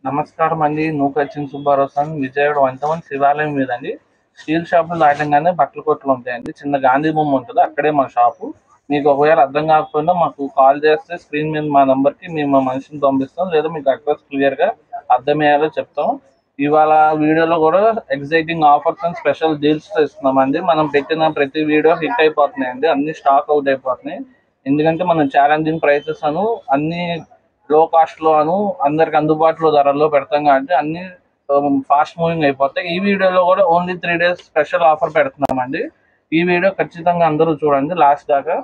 నమస్కారం అండి. నూకచ్చిన సుబ్బారావు సార్ విజయవాడ 1 శివాలయం మీదండి. స్టీల్ షాపులు దాటంగానే బట్టల కొట్లు ఉంటాయండి. చిన్న గాంధీ బొమ్మ ఉంటుంది, అక్కడే మా షాపు. మీకు ఒకవేళ అర్థం కాకపోయినా మాకు కాల్ చేస్తే స్క్రీన్ మీద మా నంబర్కి మేము మా మనిషిని పంపిస్తాం, లేదా మీకు అడ్రస్ క్లియర్గా అర్థమయ్యేలా చెప్తాం. ఇవాళ వీడియోలో కూడా exciting offers and special deals ఇస్తున్నామండి. మనం పెట్టిన ప్రతి వీడియో హిట్ అయిపోతున్నాయండి, అన్ని స్టాక్ అవుట్ అయిపోతున్నాయి. ఎందుకంటే మనం ఛాలెంజింగ్ ప్రైసెస్ అన్ని లో కాస్ట్ లో అందరికి అందుబాటులో ధరల్లో పెడతాం కాబట్టి అన్ని ఫాస్ట్ మూవింగ్ అయిపోతాయి. ఈ వీడియోలో కూడా ఓన్లీ 3 days స్పెషల్ ఆఫర్ పెడుతున్నామండి. ఈ వీడియో ఖచ్చితంగా అందరూ చూడండి లాస్ట్ దాకా.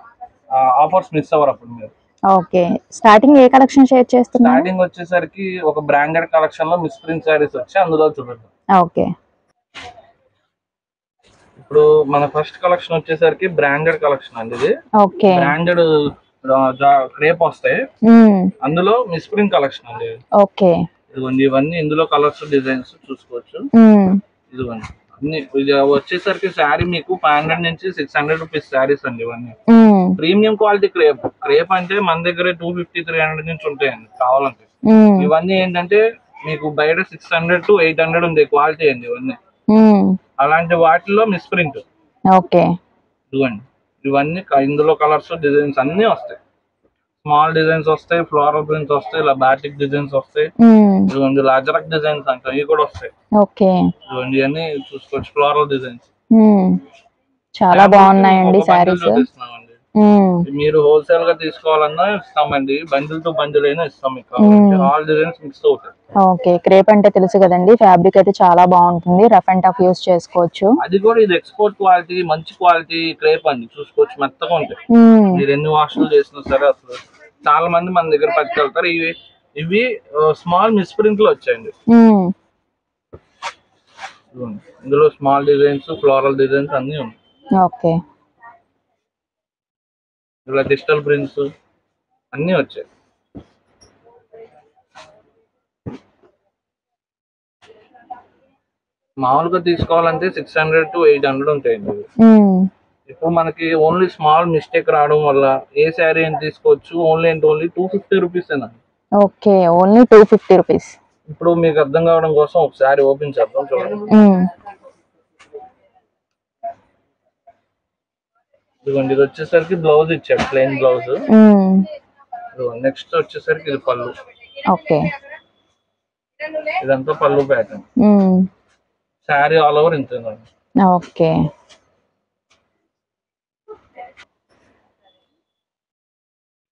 ఆఫర్స్ మిస్ అవ్వరు అప్పుడు మీరు. ఓకే, స్టార్టింగ్ ఏ కలెక్షన్ షేర్ చేస్తున్నారు? స్టార్టింగ్ వచ్చేసరికి ఒక బ్రాండెడ్ కలెక్షన్ లో మిస్ ప్రింట్ సారీస్ వచ్చి అందులో చూపిద్దాం. ఓకే, ఇప్పుడు మన ఫస్ట్ కలెక్షన్ వచ్చేసరికి బ్రాండెడ్ కలెక్షన్ అండి. ఇది ఓకే, బ్రాండెడ్ క్రేప్ వస్తాయి, అందులో మిస్ ప్రింట్ కలెక్షన్ అండి. ఓకే, ఇదిగోండి ఇవన్నీ ఇందులో కలర్స్ డిజైన్స్ చూసుకోవచ్చు. ఇదిగోండి అన్ని ఇది వచ్చేసరికి శారీ మీకు 500 నుంచి 600 రూపీస్ శారీస్ అండి. ఇవన్నీ ప్రీమియం క్వాలిటీ క్రేప్. క్రేప్ అంటే మన దగ్గర 250, 300 నుంచి ఉంటాయండి కావాలంటే. ఇవన్నీ ఏంటంటే మీకు బయట 600 to 800 ఉంది క్వాలిటీ అండి ఇవన్నీ. అలాంటి వాటిలో మిస్ ప్రింట్. ఓకే, ఇదిగోండి ఇవన్నీ ఇందులో కలర్స్ డిజైన్స్ అన్ని వస్తాయి. స్మాల్ డిజైన్స్ వస్తాయి, ఫ్లోరల్ ప్రింట్స్ వస్తాయి, ఇలా బాటిక్ డిజైన్స్ వస్తాయి, ఇదిగోండి అజరక్ డిజైన్స్ అంటాం, ఇవి కూడా వస్తాయి. ఓకే, ఇదిగోండి ఇవన్నీ చూసుకోవచ్చు, ఫ్లోరల్ డిజైన్స్ చాలా బాగున్నాయండి సారీస్. చూపిస్తున్నామండి. మీరు హోల్సేల్ గా తీసుకోవాలన్నా ఇస్తామండి, బండిల్ టు బండిల్ అయినా ఇస్తాం. మీకు ఆల్ డిజైన్స్ మిక్స్ అవుతాయి. ఓకే, క్రేప్ అంటే తెలుసు కదండి, ఫ్యాబ్రిక్ అయితే చాలా బాగుంటుంది, రఫ్ అండ్ టఫ్ యూస్ చేసుకోవచ్చు. అది కూడా ఇది ఎక్స్పోర్ట్ క్వాలిటీ, మంచి క్వాలిటీ క్రేప్ అండి, చూసుకోవచ్చు మెత్తగా ఉంటాయి. మీరు ఎన్ని వాషులు చేసినా సరే అసలు చాలా మంది మన దగ్గర పట్టుకెళ్తారు. ఇవి స్మాల్ మిస్ ప్రింట్ లో వచ్చాయండి. ఇందులో స్మాల్ డిజైన్స్, ఫ్లోరల్ డిజైన్స్ అన్ని ఉన్నాయి. ఓకే, ఇలా డిజిటల్ ప్రింట్స్ అన్ని వచ్చాయి. మామూలుగా తీసుకోవాలంటే 600 to 800 ఉంటాయండి. ఇప్పుడు మనకి ఓన్లీ స్మాల్ మిస్టేక్ రావడం వల్ల ఏ శారీ అని తీసుకోవచ్చు, only and only 250 rupees. Okay, only 250 rupees. ఇప్పుడు మీకు అర్థం కావడం కోసం ఒకసారి ఓపెన్ చేద్దాం, చూడండి. ఇదిగోండి ఇది వచ్చేసరికి బ్లౌజ్ ఇచ్చాడు, ప్లెయిన్ బ్లౌజ్. నెక్స్ట్ వచ్చేసరికి ఇది పళ్ళు. ఓకే, ఇదంతా పళ్ళు ప్యాటర్న్. శారీ ఆల్ ఓవర్ ఇంత. ఓకే,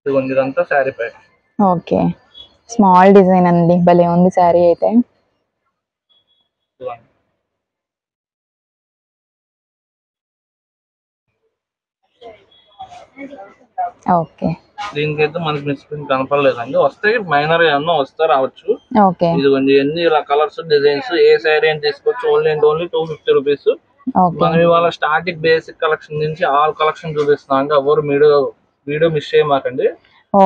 ఇదిగోండి ఇదంతా sari pattern. Okay, small design అండి, భలే ఉంది శారీ అయితే. ఓకే, దీనికైతే మనకి మిస్ ప్రింట్ కనపడలేదండి, వస్తాయి మైనర్ ఏమన్నా వస్తే రావచ్చు. ఓకే, ఇదిగోండి ఎన్ని ఇలా కలర్స్ డిజైన్స్, ఏ శారీ అని తీసుకోవచ్చు, ఓన్లీ అండ్ ఓన్లీ 250 రూపీస్. మనం ఇవాళ స్టార్టింగ్ బేసిక్ కలెక్షన్ నుంచి ఆల్ కలెక్షన్ చూపిస్తున్నాం. ఎవరు వీడియో మిస్ చేయమాకండి.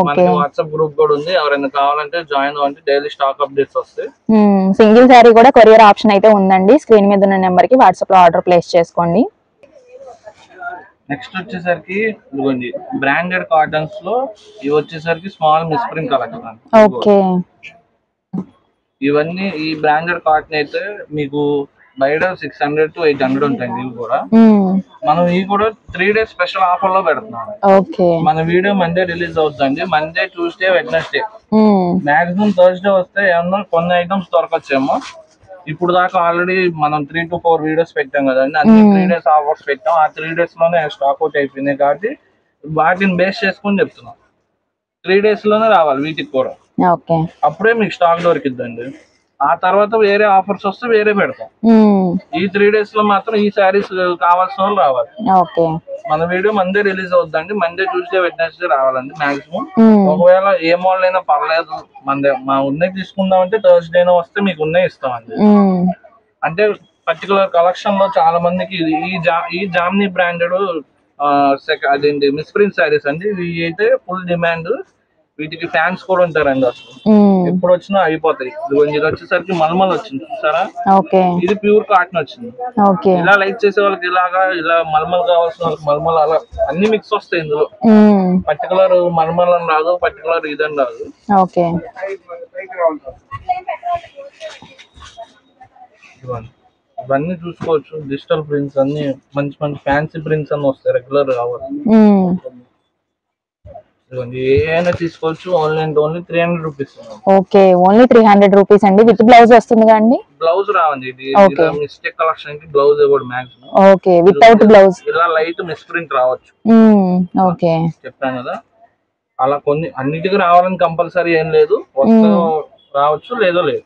మనకి వాట్సాప్ గ్రూప్ కూడా ఉంది, ఎవరైనా కావాలంటే జాయిన్ అవ్వండి, డైలీ స్టాక్ అప్డేట్స్ వస్తాయి. సింగిల్ శారీ కూడా కొరియర్ ఆప్షన్ అయితే ఉందండి, స్క్రీన్ మీద ఉన్న నెంబర్ కి వాట్సాప్ లో ఆర్డర్ ప్లేస్ చేసుకోండి. నెక్స్ట్ వచ్చేసరికి ఇదిగోండి బ్రాండెడ్ కాటన్స్ లో ఇవి వచ్చేసరికి small miss print collection. Okay, ఇవన్నీ ఈ బ్రాండెడ్ కాటన్ అయితే మీకు బయట 600 to 800 ఉంటాయండి. ఇవి కూడా మనం ఇవి కూడా 3 days స్పెషల్ ఆఫర్ లో పెడుతున్నాం. మన వీడియో మండే రిలీజ్ అవుతుందండి. Monday, Tuesday, Wednesday, maximum Thursday వస్తే ఏమన్నా కొన్ని ఐటమ్స్ దొరకచ్చేమో. ఇప్పుడు దాకా ఆల్రెడీ మనం 3 to 4 వీడియోస్ పెట్టాం కదండి, అన్ని 3 days ఆఫర్స్ పెట్టాం. ఆ 3 days లోనే స్టాక్ అవుట్ అయిపోయినాయి కాబట్టి వాటిని బేస్ చేసుకుని చెప్తున్నాం. 3 days లోనే రావాలి వీటికి కూడా, అప్పుడే మీకు స్టాక్ దొరికిద్దండి. ఆ తర్వాత వేరే ఆఫర్స్ వస్తే వేరే పెడతాం. ఈ 3 days లో మాత్రం ఈ శారీస్ కావాల్సిన వాళ్ళు రావాలి. మన వీడియో మండే రిలీజ్ అవుతుందండి, మండే, ట్యూస్డే, వెడ్నెస్డే రావాలండి మాక్సిమం. ఒకవేళ ఏ మోడల్ అయినా పర్లేదు, మా ఉన్నాయి తీసుకుందామంటే థర్స్డేనా వస్తే మీకు ఉన్నాయి ఇస్తామండి. అంటే పర్టికులర్ కలెక్షన్ లో చాలా మందికి ఈ జామ్నీ బ్రాండెడ్ అదేంటి మిస్ ప్రింట్ శారీస్ అండి, ఇవి అయితే ఫుల్ డిమాండ్. వీటికి ఫ్యాన్స్ కూడా ఉంటారండి, అసలు ఎప్పుడు వచ్చినా అయిపోతాయి. ఇది వచ్చేసరికి మల్మల్ వచ్చింది చూసారా, ఇది ప్యూర్ కాటన్ వచ్చింది. ఇలా లైక్ చేసే వాళ్ళకి ఇలా మల్మల్ కావాల్సిన వాళ్ళకి మల్మల్, అలా అన్ని మిక్స్ వస్తాయి ఇందులో. పర్టికులర్ మల్మల్ అని రాదు, పర్టికులర్ ఇదని రాదు. ఇవన్నీ చూసుకోవచ్చు. డిజిటల్ ప్రింట్స్ అన్ని మంచి మంచి ఫ్యాన్సీ ప్రింట్స్ అన్ని వస్తాయి, రెగ్యులర్ కావాలి. ఏమైనా తీసుకోవచ్చు. Only 300 rupees. Okay, only 300 rupees అండి. విత్ బ్లౌజ్ వస్తుంది అండి? బ్లౌజ్ రావండి. ఇది మిస్టేక్ కలెక్షన్ కి బ్లౌజ్ ఇవ్వడు మాక్సిమం. Okay, without blouse. ఇలా లైట్ మిస్ ప్రింట్ రావచ్చు. ఓకే, చెప్పాను కదా. అలా కొన్ని అన్నిటికీ రావాలని కంపల్సరీ ఏం లేదు, వస్తే రావచ్చు, లేదో లేదు.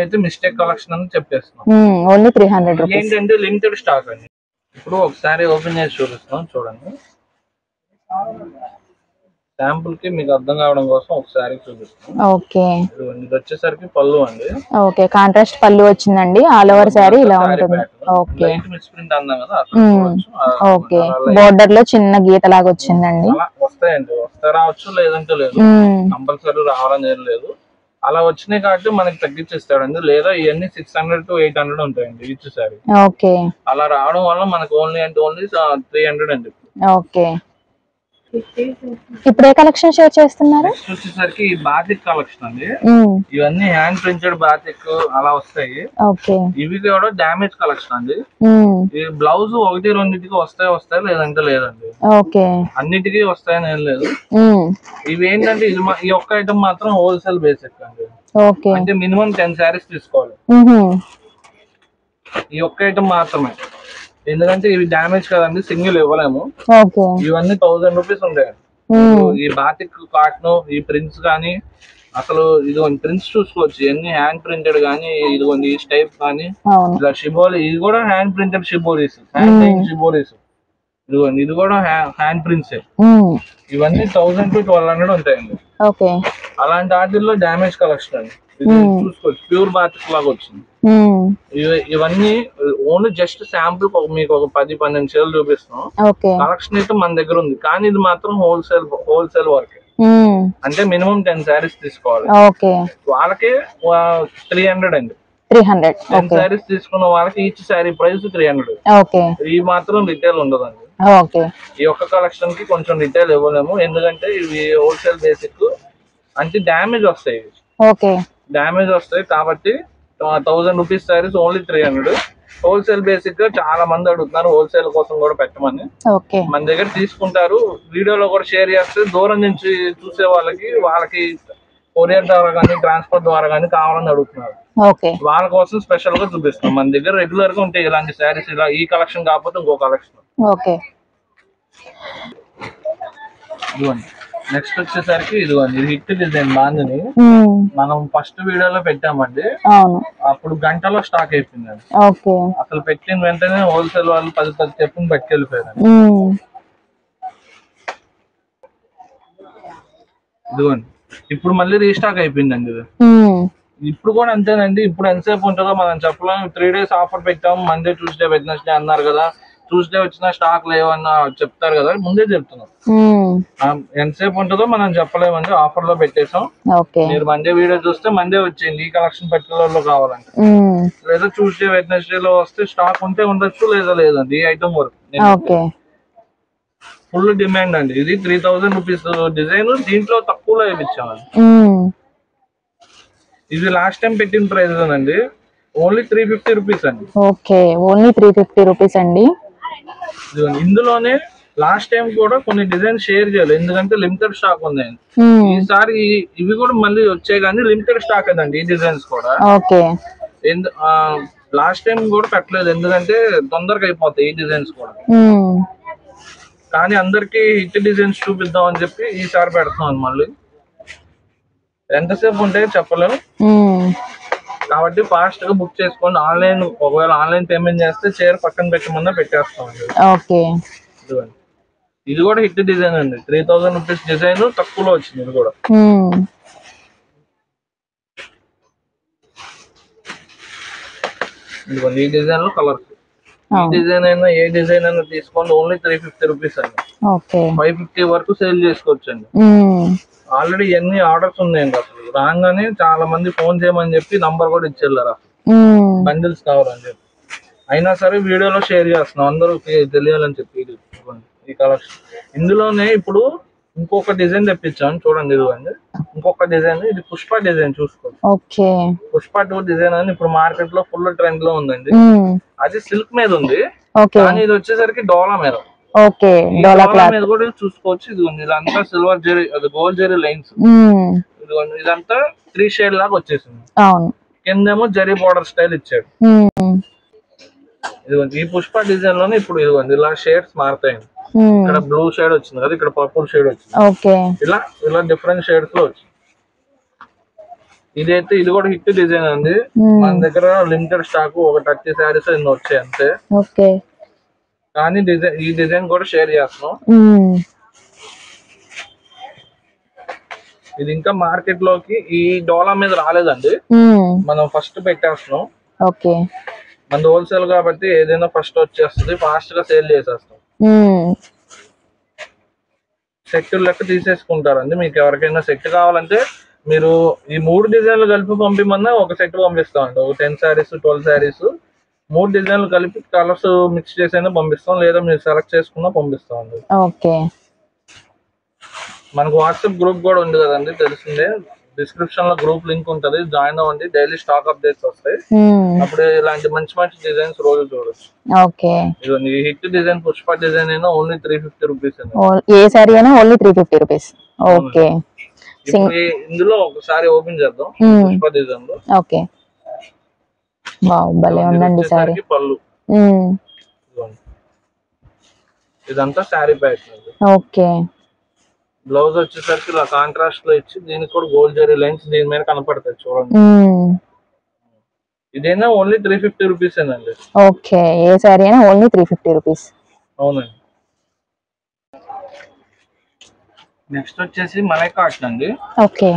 అయితే మిస్టేక్ కలెక్షన్ అని చెప్పేస్తున్నాం. Only 300 rupees. ఏంటంటే లిమిటెడ్ స్టాక్ అండి. ఇప్పుడు ఒకసారి ఓపెన్ చేసి చూపిస్తున్నాం, చూడండి. శాంపుల్ కి మీకు అర్థం కావడం కోసం ఒకసారి చూపిస్తాం. ఓకే, ఇది వచ్చేసరికి పళ్ళు అండి. ఓకే, కాంట్రాస్ట్ పళ్ళు వచ్చిందండి. ఆల్ ఓవర్ సారీ ఇలా ఉంటుంది. ఓకే, మిస్ ప్రింట్ అన్నాం కదా. ఓకే, బోర్డర్ లో చిన్న గీత లాగా వచ్చిందండి. వస్తాయండి, వస్తే రావచ్చు, లేదంటే లేదు. కంపల్సరీ రావాలని ఏం లేదు. అలా వచ్చినాయి కాబట్టి మనకి తగ్గించేస్తాడండి. లేదా ఇవన్నీ 600 to 800 ఉంటాయండి ఈచ్ సారీ. ఓకే, అలా రావడం వల్ల మనకు ఓన్లీ 300 అండి. ఓకే, ఇప్పుడు ఏ కలెక్షన్ షేర్ చేస్తున్నారు? నెక్స్ట్ వచ్చేసరికి ఈ బాతిక్ కలెక్షన్ అండి. ఇవన్నీ హ్యాండ్ ప్రింటెడ్ బాతిక్ అలా వస్తాయి. ఓకే, ఇవి కూడా డామేజ్ కలెక్షన్ అండి. ఈ బ్లౌజ్ 1-2కి వస్తాయి, లేదంటే లేదండి. ఓకే, అన్నిటికీ వస్తాయని ఏం లేదు. ఇవి ఏంటంటే ఈ ఒక్క ఐటమ్ మాత్రం హోల్సేల్ బేసిక్ అండి. ఓకే, అంటే మినిమం 10 శారీస్ తీసుకోవాలి. ఈ ఒక్క ఐటమ్ మాత్రమే, ఎందుకంటే ఇవి డామేజ్ కదండి, సింగిల్ ఇవ్వలేము. ఇవన్నీ 1000 రూపీస్ ఉంటాయి. ఈ బాతిక్ కాటన్, ఈ ప్రింట్స్ కానీ, అసలు ఇదిగోండి ప్రింట్స్ చూసుకోవచ్చు. ఇవన్నీ హ్యాండ్ ప్రింటెడ్ కానీ, ఇదిగోండి ఈ టైప్ కానీ, ఇలా షిబోరి, ఇది కూడా hand printed shiboris, hand shiboris. ఇదిగోండి ఇది కూడా హ్యాండ్ ప్రింట్స్. ఇవన్నీ 1000 to 1200 ఉంటాయండి. అలాంటి వాటిల్లో డామేజ్ కలెక్షన్ అండి. చూసుకోవచ్చు, ప్యూర్ బాతిక్ లాగా వచ్చింది. ఇవన్నీ ఓన్లీ జస్ట్ శాంపుల్ మీకు ఒక 10-12 చీరలు చూపిస్తాం. కలెక్షన్ అయితే మన దగ్గర ఉంది, కానీ ఇది మాత్రం హోల్సేల్ వర్క్. అంటే మినిమం 10 శారీస్ తీసుకోవాలి. వాళ్ళకి 300 అండి. 10 శారీస్ తీసుకున్న వాళ్ళకి ఈచ్ శారీ ప్రైస్ 300. ఇవి మాత్రం రిటైల్ ఉండదండి. ఈ ఒక్క కలెక్షన్ కి కొంచెం రిటైల్ ఇవ్వలేము, ఎందుకంటే ఇవి హోల్సేల్ బేసిక్. అంటే డ్యామేజ్ వస్తాయి, డ్యామేజ్ వస్తాయి కాబట్టి 1000 rupees saris only 300. Wholesale basic గా చాలా మంది అడుగుతున్నారు, హోల్సేల్ కోసం కూడా పెట్టమని. మన దగ్గర తీసుకుంటారు. వీడియోలో కూడా షేర్ చేస్తే దూరం నుంచి చూసే వాళ్ళకి కొరియర్ ద్వారా కానీ, ట్రాన్స్పోర్ట్ ద్వారా కానీ కావాలని అడుగుతున్నారు. వాళ్ళ కోసం స్పెషల్ గా చూపిస్తాం. మన దగ్గర రెగ్యులర్ గా ఉంటాయి ఇలాంటి శారీస్. ఇలా ఈ కలెక్షన్ కాకపోతే ఇంకో కలెక్షన్. నెక్స్ట్ వచ్చేసరికి ఇదిగోండి, ఇది హిట్ డిజైన్ బాందిని. మనం ఫస్ట్ వీడియోలో పెట్టామండి, అప్పుడు గంటలో స్టాక్ అయిపోయిందండి. అసలు పెట్టిన వెంటనే హోల్సేల్ వాళ్ళు 10 చెప్పుని పట్టుకెళ్ళిపోయారు. ఇదిగోండి, ఇప్పుడు మళ్ళీ రీస్టాక్ అయిపోయిందండి ఇది. ఇప్పుడు కూడా అంతేనండి. ఇప్పుడు ఎంతసేపు ఉంటుందో మనం చెప్పలేం. 3 days ఆఫర్ పెట్టాం, మండే ట్యూస్డే వెడ్నెస్డే అన్నారు కదా. ట్యూస్డే వచ్చిన స్టాక్ లేవన్నా చెప్తారు కదా, ముందే చెప్తున్నాం. ఎంతసేపు ఉంటుందో మనం చెప్పలేమండి. ఆఫర్ లో పెట్టేసాం. మీరు మండే వీడియో చూస్తే మండే వచ్చింది ఈ కలెక్షన్ పర్టికులర్ లో కావాలంటే, లేదా ట్యూస్డే వెడ్నెస్డే లో వస్తే స్టాక్ ఉంటే ఉండొచ్చు, లేదా లేదండి. ఈ ఐటమ్ వరకు ఫుల్ డిమాండ్ అండి. ఇది 3000 రూపీస్ డిజైన్, దీంట్లో తక్కువలో వేయించామండి. ఇది లాస్ట్ టైం పెట్టిన ప్రైస్ అండి, ఓన్లీ 350 రూపీస్ అండి. ఓన్లీ 350 రూపీస్ అండి. ఇందులోనే లాస్ట్ టైం కూడా కొన్ని డిజైన్ షేర్ చేయాలి, ఎందుకంటే లిమిటెడ్ స్టాక్ ఉంది. ఈసారి ఇవి కూడా మళ్ళీ వచ్చాయి, కానీ లిమిటెడ్ స్టాక్ అండి ఈ డిజైన్స్ కూడా. లాస్ట్ టైం కూడా పెట్టలేదు, ఎందుకంటే తొందరగా అయిపోతాయి ఈ డిజైన్స్ కూడా. కానీ అందరికి హిట్ డిజైన్స్ చూపిద్దాం అని చెప్పి ఈసారి పెడతాం. మళ్ళీ ఎంతసేపు ఉంటే చెప్పలేము, కాబట్టి ఫాస్ట్ గా బుక్ చేసుకోండి. ఆన్లైన్, ఒకవేళ ఆన్లైన్ పేమెంట్ చేస్తే చీర పక్కన పెట్టమన్నా పెట్టేస్తాం. ఇది కూడా హిట్ డిజైన్ అండి, 3000 రూపీస్ డిజైన్, తక్కువలో వచ్చింది. ఇది కూడా ఈ డిజైన్ లో కలర్స్. ఈ డిజైన్ అయినా ఏ డిజైన్ అయినా తీసుకోండి, ఓన్లీ 350 రూపీస్ అండి. 550 వరకు సేల్ చేసుకోవచ్చు అండి. ఆల్రెడీ ఎన్ని ఆర్డర్స్ ఉన్నాయండి. అసలు రాగానే చాలా మంది ఫోన్ చేయమని చెప్పి నంబర్ కూడా ఇచ్చేళ్ళారు, బండిల్స్ కావాలని చెప్పి. అయినా సరే వీడియోలో షేర్ చేస్తున్నాం అందరూ తెలియాలని చెప్పి. ఈ కలెక్షన్ ఇందులోనే ఇప్పుడు ఇంకొక డిజైన్ తెప్పించాను చూడండి, ఇదిగోండి ఇంకొక డిజైన్. ఇది పుష్ప డిజైన్ చూసుకోండి. ఓకే. పుష్ప 2 డిజైన్ అని ఇప్పుడు మార్కెట్ లో ఫుల్ ట్రెండ్ లో ఉందండి. అది సిల్క్ మీద ఉంది, కానీ ఇది వచ్చేసరికి డోలా మీద. ఓకే, డోలా క్లాత్ మీద కూడా చూసుకోవచ్చు. ఇదిగోండి ఇదంతా సిల్వర్ జెరీ, అది గోల్డ్ జెరీ లైన్స్. ఇదిగోండి ఇదంతా 3 షేడ్ లాగా వచ్చేసింది. అవును, కిందేమో జరీ బోర్డర్ స్టైల్ ఇచ్చాడు. ఇదిగోండి ఈ పుష్ప డిజైన్ లోనే ఇప్పుడు ఇదిగోండి ఇలా షేడ్స్ మారుతాయండి. ఇక్కడ బ్లూ షేడ్ వచ్చింది కదా, ఇక్కడ పర్పుల్ షేడ్ వచ్చింది. ఓకే, ఇలా ఇలా డిఫరెంట్ షేడ్స్ లో వచ్చింది. ఇదైతే ఇది కూడా హిట్ డిజైన్ అండి. మన దగ్గర లిమిటెడ్ స్టాక్ ఒక 30 శారీస్ ఎన్నో వచ్చాయి అంతే. ఓకే, కానీ డిజైన్ ఈ డిజైన్ కూడా షేర్ చేస్తున్నాం. ఇది ఇంకా మార్కెట్ లోకి ఈ డోలా మీద రాలేదండి, మనం ఫస్ట్ పెట్టేస్తున్నాం. ఓకే, మన హోల్సేల్ కాబట్టి ఏదైనా ఫస్ట్ వచ్చేస్తుంది, ఫాస్ట్ గా సేల్ చేసేస్తాం. సెట్ లెక్క తీసేసుకుంటారండి. మీకు ఎవరికైనా సెట్ కావాలంటే మీరు ఈ 3 డిజైన్లు కలిపి పంపిమన్నా ఒక సెట్ పంపిస్తామండి. ఒక 10 శారీస్ 12 శారీస్ 3 డిజైన్లు కలిపి కలర్స్ మిక్స్ చేసైనా పంపిస్తాం, లేదా మీరు సెలెక్ట్ చేసుకున్నా పంపిస్తామండి. ఓకే, మనకు వాట్సాప్ గ్రూప్ కూడా ఉంది కదండి, తెలిసిందే. డిస్క్రిప్షన్ లో గ్రూప్ లింక్ ఉంటది, జాయిన్ అవ్వండి. డైలీ స్టాక్ అప్డేట్స్ వస్తాయి, అప్పుడు ఇలాంటి మంచి మంచి డిజైన్స్ రోజు చూడొచ్చు. ఓకే, ఇది హిట్ డిజైన్ పుష్ప డిజైన్ అయినా ఓన్లీ 350 రూపీస్. ఏ సారీ అయినా ఓన్లీ 350 రూపీస్. ఓకే, ఇందులో ఒకసారి ఓపెన్ చేద్దాం పుష్ప డిజైన్ లో. ఓకే, వావ్ భలే ఉందండి సారీ. పళ్ళు ఇదంతా సారీ ప్యాటర్న్. ఓకే, బ్లౌజ్ వచ్చేసరికి ఇలా కాంట్రాస్ట్ లో ఇచ్చి దీనికి కూడా గోల్డ్ జరీ లైన్స్ దీని మీద కనపడతాయి చూడండి. ఇదైనా ఓన్లీ 350 రూపీస్ అండి. ఓకే, ఏ సారీ అయినా ఓన్లీ 350 రూపీస్. అవునండి. నెక్స్ట్ వచ్చేసి మలై కాటన్ అండి. ఓకే,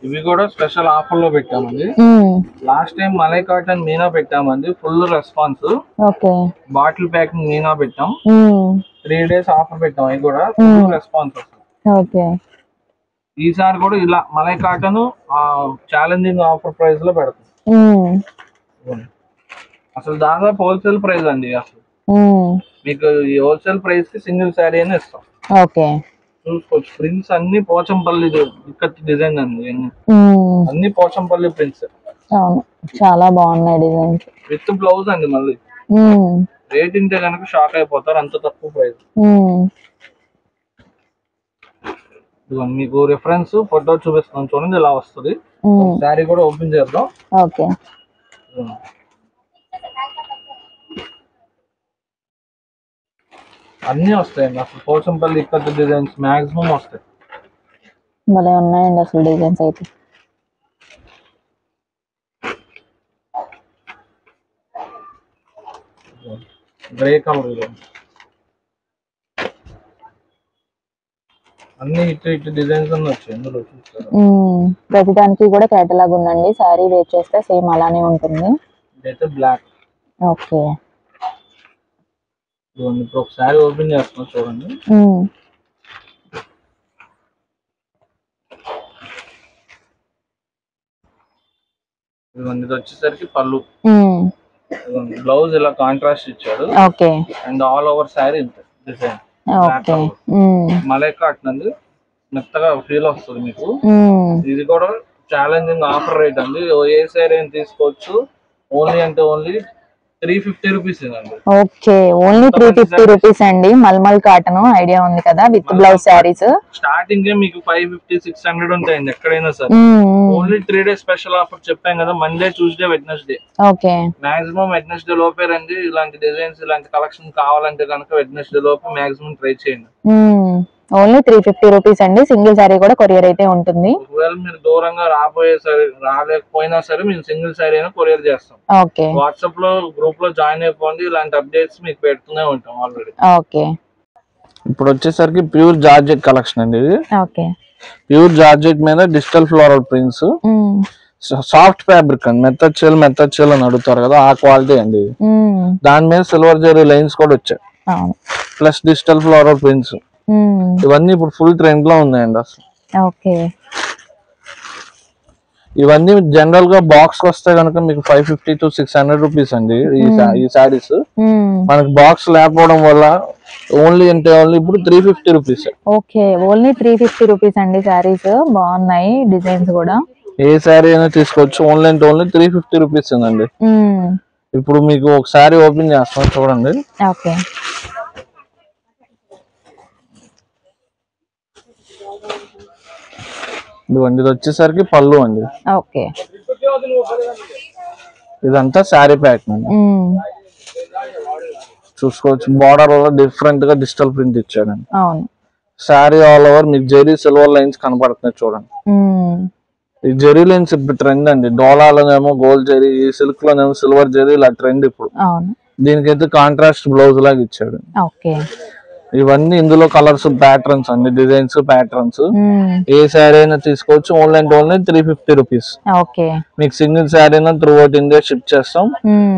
ఇవి కూడా స్పెషల్ ఆఫర్ లో పెట్టామండి. లాస్ట్ టైం మలై కాటన్ మీనా పెట్టామండి, full response. Okay, bottle packing మీనా పెట్టాం, 3 days ఆఫర్ పెట్టాం, అవి కూడా ఫుల్ రెస్పాన్స్ వస్తుంది. ఓకే, ఈసారి కూడా ఇలా malai cotton challenging offer price లో పెడతాం. అసలు దాదాపు హోల్సేల్ ప్రైస్ అండి. అసలు మీకు ఈ హోల్సేల్ ప్రైస్ కి సింగిల్ శారీ అని ఇస్తాం. ఓకే, చూసుకోవచ్చు. ప్రింట్స్ అన్ని పోచంపల్లి ఇక్కత్ డిజైన్ అండి, అన్ని పోచంపల్లి ప్రింట్స్. చాలా బాగున్నాయి డిజైన్ విత్ బ్లౌజ్ అండి. మళ్ళీ రేట్ ఇంటే కనుక షాక్ అయిపోతారు, అంత తక్కువ ప్రైస్. మీకు రిఫరెన్స్ ఫోటో చూపిస్తాం చూడండి, ఇలా వస్తుంది. శారీ కూడా ఓపెన్ చేద్దాం. ఓకే, అన్ని వస్తాయండి. అసలు పోచంపల్లి ఇక్కత డిజైన్స్ మాక్సిమం వస్తాయి. భలే ఉన్నాయండి అసలు డిజైన్స్ అయితే. గ్రే కలర్ అన్ని ఇటు డిజైన్స్ అన్ని వచ్చాయి ఇందులో చూస్తారు. ప్రతిదానికి కూడా కేటలాగ్ ఉందండి, సారీ వేర్ చేస్తే సేమ్ అలానే ఉంటుంది. ఇదైతే బ్లాక్. ఓకే, ఇప్పుడు ఒకసారి ఓపెన్ చేస్తున్నాం చూడండి. ఇది వచ్చేసరికి పళ్ళు, బ్లౌజ్ ఇలా కాంట్రాస్ట్ ఇచ్చాడు. Okay, and all over sorry design. Malai cotton అండి, మెత్తగా ఫీల్ వస్తుంది మీకు. ఇది కూడా ఛాలెంజింగ్ ఆఫర్ రేట్ అండి, ఏ సారీ అని తీసుకోవచ్చు. ఓన్లీ అంటే ఓన్లీ 350 రూపీస్ అండి. ఓకే, ఓన్లీ 350 రూపీస్ అండి. మల్మల్ కాటన్ ఐడియా ఉంది కదా, విత్ బ్లౌజ్ సారీస్. స్టార్టింగ్ మీకు 550 600 ఉంటాయండి ఎక్కడైనా సరే. ఓన్లీ 3 days స్పెషల్ ఆఫర్ చెప్పాం కదా, Monday Tuesday Wednesday. Okay, maximum Wednesday లోపే రండి. ఇలాంటి డిజైన్స్ ఇలాంటి కలెక్షన్ కావాలంటే కనుక వెడ్నెస్డే లోపు మాక్సిమం ట్రై చేయండి. ఓన్లీ 350 రూపీస్ అండి. సింగిల్ సారీ కూడా కొరియర్ అయితే ఉంటుంది. ఒకవేళ మీరు దూరంగా రాలేకపోయినా సరే మేము సింగిల్ సారీ అయినా కొరియర్ చేస్తాం. ఓకే, వాట్సాప్ లో గ్రూప్ లో జాయిన్ అయిపోండి, ఇలాంటి అప్డేట్స్ మీకు పెడుతూనే ఉంటాం ఆల్రెడీ. ఓకే, ఇప్పుడు వచ్చేసరికి ప్యూర్ జార్జెట్ కలెక్షన్ అండి ఇది. ఓకే, ప్యూర్ జార్జెట్ మీద digital floral prints, soft fabric అండి. మెత్తడ్ చీల్ అని అడుగుతారు కదా, ఆ క్వాలిటీ అండి. దాని మీద సిల్వర్ జరీ లైన్స్ కూడా వచ్చాయి, ప్లస్ డిజిటల్ ఫ్లోరల్ ప్రింట్స్. ఇవన్నీ ఇప్పుడు ఫుల్ ట్రెండ్ లో ఉన్నాయండి అసలు. ఓకే, ఇవన్నీ జనరల్ గా బాక్స్ వస్తే కనుక మీకు 550 to 600 రూపీస్ అండి ఈ సారీస్. మనకి బాక్స్ లేకపోవడం వల్ల ఓన్లీ ఇప్పుడు 350 రూపీస్. ఓకే, ఓన్లీ 350 రూపీస్ అండి. సారీస్ బాగున్నాయి, డిజైన్స్ కూడా. ఏ సారీ అయినా తీసుకోవచ్చు. ఓన్లీ 350 రూపీస్ అండి. ఇప్పుడు మీకు ఒక సారీ ఓపెన్ చేస్తాం చూడండి. ఓకే, ఇదిగోండి, ఇది వచ్చేసరికి పళ్ళు అండి. ఓకే, ఇదంతా శారీ ప్యాటర్న్ అండి. చూసుకోవచ్చు, బార్డర్ డిఫరెంట్ గా డిజిటల్ ప్రింట్ ఇచ్చాడండి. శారీ ఆల్ ఓవర్ మీకు జెరీ సిల్వర్ లైన్స్ కనపడుతున్నాయి చూడండి. ఈ జెరీ లైన్స్ ఇప్పుడు ట్రెండ్ అండి. డోలాలోనేమో గోల్డ్ జెరీ, ఈ సిల్క్ లోనేమో సిల్వర్ జెరీ, ఇలా ట్రెండ్ ఇప్పుడు. దీనికైతే కాంట్రాస్ట్ బ్లౌజ్ లాగా ఇచ్చాడు. ఇవన్నీ ఇందులో కలర్స్, ప్యాటర్న్స్ అండి, డిజైన్స్, ప్యాటర్న్స్. ఏ శారీ అయినా తీసుకోవచ్చు. Only 350 rupees. మీకు సింగిల్ శారీ అయినా త్రూ అవుట్ ఇండియా షిప్ చేస్తాం.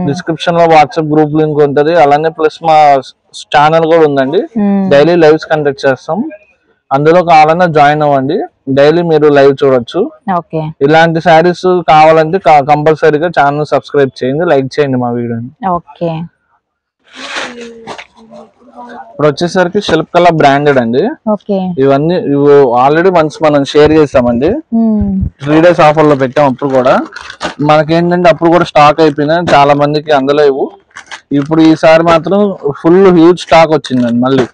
డిస్క్రిప్షన్ లో వాట్సాప్ గ్రూప్ లింక్ ఉంటది. అలానే ప్లస్ మా ఛానల్ కూడా ఉందండి. డైలీ లైవ్స్ కండక్ట్ చేస్తాం. అందులో కావాలన్నా జాయిన్ అవ్వండి. డైలీ మీరు లైవ్ చూడొచ్చు. ఇలాంటి శారీస్ కావాలంటే కంపల్సరీగా ఛానల్ సబ్స్క్రైబ్ చేయండి, లైక్ చేయండి మా వీడియోని. ఇప్పుడు వచ్చేసరికి శిల్ప్ కళ బ్రాండెడ్ అండి. ఇవన్నీ ఆల్రెడీ వన్స్ మనం షేర్ చేసామండి. 3 days ఆఫర్ లో పెట్టాం. అప్పుడు కూడా మనకేంటంటే అప్పుడు కూడా స్టాక్ అయిపోయినాయి, చాలా మందికి అందలేవు. ఇప్పుడు ఈసారి మాత్రం ఫుల్ హ్యూజ్ స్టాక్ వచ్చిందండి మళ్ళీ.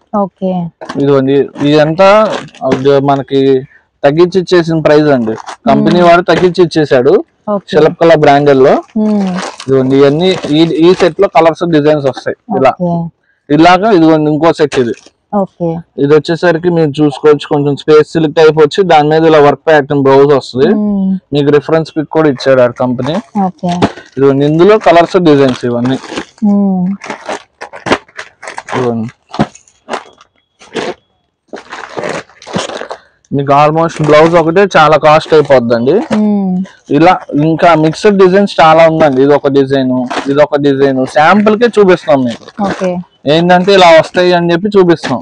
ఇదిగోండి, ఇదంతా మనకి తగ్గించి ఇచ్చేసిన ప్రైస్ అండి. కంపెనీ వాడు తగ్గించి ఇచ్చేసాడు శిల్ప్ కళ బ్రాండెడ్ లో. ఇదిగోండి, ఇవన్నీ ఈ సెట్ లో కలర్స్, డిజైన్స్ వస్తాయి ఇలాగా. ఇదిగోండి ఇంకో సెట్ ఇది. ఇది వచ్చేసరికి మీరు చూసుకోవచ్చు, కొంచెం స్పేస్ సిల్క్ టైప్ వచ్చి దాని మీద ఇలా వర్క్ ప్యాటర్న్ బ్లౌజ్ వస్తుంది. మీకు రిఫరెన్స్ పిక్ కూడా ఇచ్చాడు ఆ కంపెనీ. ఇదిగోండి, ఇందులో కలర్స్, డిజైన్స్ ఇవన్నీ. ఇదిగోండి, మీకు ఆల్మోస్ట్ బ్లౌజ్ ఒకటే చాలా కాస్ట్ అయిపోద్దండి. ఇలా ఇంకా మిక్స్డ్ డిజైన్స్ చాలా ఉందండి. ఇది ఒక డిజైన్ శాంపుల్ కే చూపిస్తాం మీకు. ఏంటంటే ఇలా వస్తాయి అని చెప్పి చూపిస్తాం.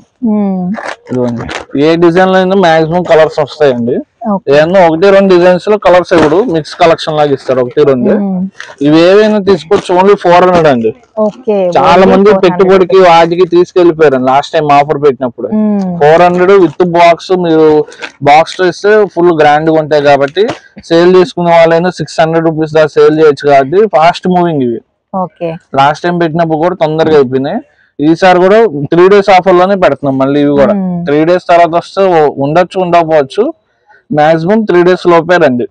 ఇదిగోండి, ఏ డిజైన్ లో అయినా మాక్సిమం కలర్స్ వస్తాయండి. ఏమన్నా 1-2 డిజైన్స్ లో కలర్స్ ఇవ్వడు, మిక్స్ కలెక్షన్ లాగా ఇస్తాడు 1-2. ఇవి ఏవైనా తీసుకోవచ్చు. ఓన్లీ 400 అండి. చాలా మంది పెట్టుబడికి వాటికి తీసుకెళ్లిపోయారు లాస్ట్ టైం ఆఫర్ పెట్టినప్పుడు. 400 విత్ బాక్స్. మీరు బాక్స్ తో ఇస్తే ఫుల్ గ్రాండ్ గా ఉంటాయి కాబట్టి సేల్ చేసుకునే వాళ్ళైనా 600 రూపీస్ దాకా సేల్ చేయొచ్చు. కాబట్టి ఫాస్ట్ మూవింగ్ ఇవి. లాస్ట్ టైం పెట్టినప్పుడు కూడా తొందరగా అయిపోయినాయి. ఈసారి కూడా 3 days ఆఫర్ లోనే పెడుతున్నాం మళ్ళీ. ఇవి కూడా 3 days తర్వాత వస్తే ఉండొచ్చు, ఉండకపోవచ్చు. మాక్సిమం 3 days లోపే రండి.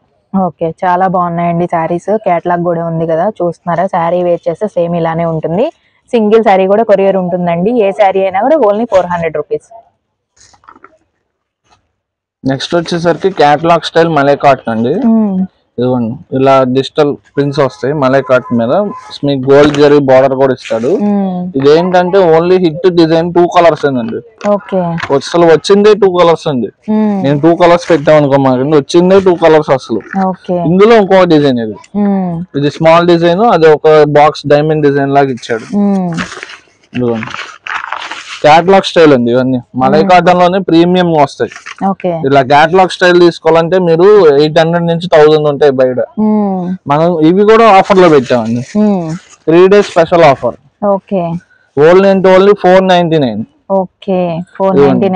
చాలా బాగున్నాయండి సారీస్. కేటలాగ్ కూడా ఉంది కదా, చూస్తున్నారా? శారీ వేర్ చేస్తే సేమ్ ఇలానే ఉంటుంది. సింగిల్ శారీ కూడా కొరియర్ ఉంటుందండి. ఏ శారీ అయినా కూడా ఓన్లీ 400 రూపీస్. నెక్స్ట్ వచ్చేసరికి కేటలాగ్ స్టైల్ మలై కాటన్ అండి. ఇదిగోండి, ఇలా డిజిటల్ ప్రింట్స్ వస్తాయి మలై కాటన్ మీద. మీకు గోల్డ్ జరీ బార్డర్ కూడా ఇస్తాడు. ఇదేంటంటే ఓన్లీ హిట్ డిజైన్ 2 కలర్స్ అండి. అసలు వచ్చిందే 2 కలర్స్ అండి. నేను 2 కలర్స్ పెట్టాం అనుకో, మాకు వచ్చిందే 2 కలర్స్ అసలు. ఇందులో ఇంకొక డిజైన్ ఇది స్మాల్ డిజైన్, అది ఒక బాక్స్ డైమండ్ డిజైన్ లాగా ఇచ్చాడు. ఇదిగోండి, క్యాటలాగ్ స్టైల్ అండి. ఇవన్నీ మలై కాటన్ లోనే ప్రీమియం వస్తాయి. ఇలా క్యాటలాగ్ స్టైల్ తీసుకోవాలంటే మీరు 800 నుంచి 1000 ఉంటాయి బయట. మనం ఇవి కూడా ఆఫర్ లో పెట్టామండి. 3 days స్పెషల్ ఆఫర్. ఓన్లీ 499.